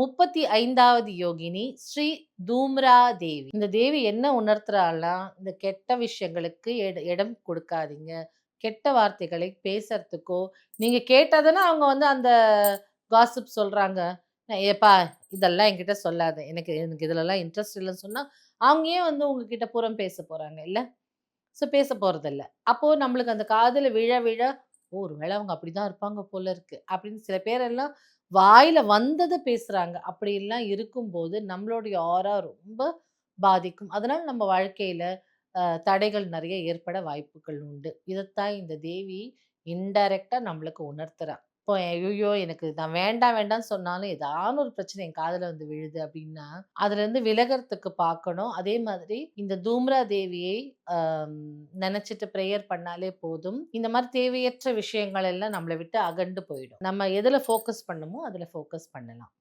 35வது யோகினி ஸ்ரீ தூம்ரா தேவி. இந்த தேவி என்ன உணர்த்துறாள்னா, இந்த கெட்ட விஷயங்களுக்கு இடம் கொடுக்காதீங்க. கெட்ட வார்த்தைகளை பேசுறதுக்கோ, நீங்க கேட்டதுன்னா அவங்க வந்து அந்த காசிப் சொல்றாங்க. "ஏப்பா இதெல்லாம் என்கிட்ட சொல்லாத. எனக்கு எனக்கு இதுலலாம் இன்ட்ரெஸ்ட் இல்லன்னு" சொன்னா, அவங்க ஏன் வந்து உங்ககிட்ட புறம் பேச போறாங்க இல்ல? ஸோ பேச போறதில்ல. அப்போ நம்மளுக்கு அந்த காதுல விழ விழ, "ஓ! ஒரு வேள அவங்க அப்படிதான் இருப்பாங்க போல இருக்கு." அப்படின்னு சில பேரெல்லாம் வாயில வந்தத பேசுறாங்க. அப்படியெல்லாம் இருக்கும்போது, நம்மளுடைய ஆரா ரொம்ப பாதிக்கும். அதனால நம்ம வாழ்க்கையில தடைகள் நெறைய ஏற்பட வாய்ப்புகள் உண்டு. இதத்தான் இந்த தேவி இன்டைரக்ட்டா நம்மளுக்கு உணர்த்துறா. இப்போ ஐய்யயோ! எனக்கு நான் வேண்டாம் வேண்டான்னு சொன்னாலும், ஏதான ஒரு பிரச்சனை என் காதுல வந்து விழுது அப்டின்னா, அதுலருந்து விலகறதுக்கு பார்க்கணும். அதே மாதிரி இந்த தூம்ரா தேவியை நெனச்சுட்டு பிரேயர் பண்ணாலே போதும். இந்த மாரி தேவையற்ற விஷயங்கள் எல்லாம் நம்மள விட்டு அகன்று போயிடும். நம்ம எதுல ஃபோக்கஸ் பண்ணணுமோ, அதுல ஃபோக்கஸ் பண்ணலாம்.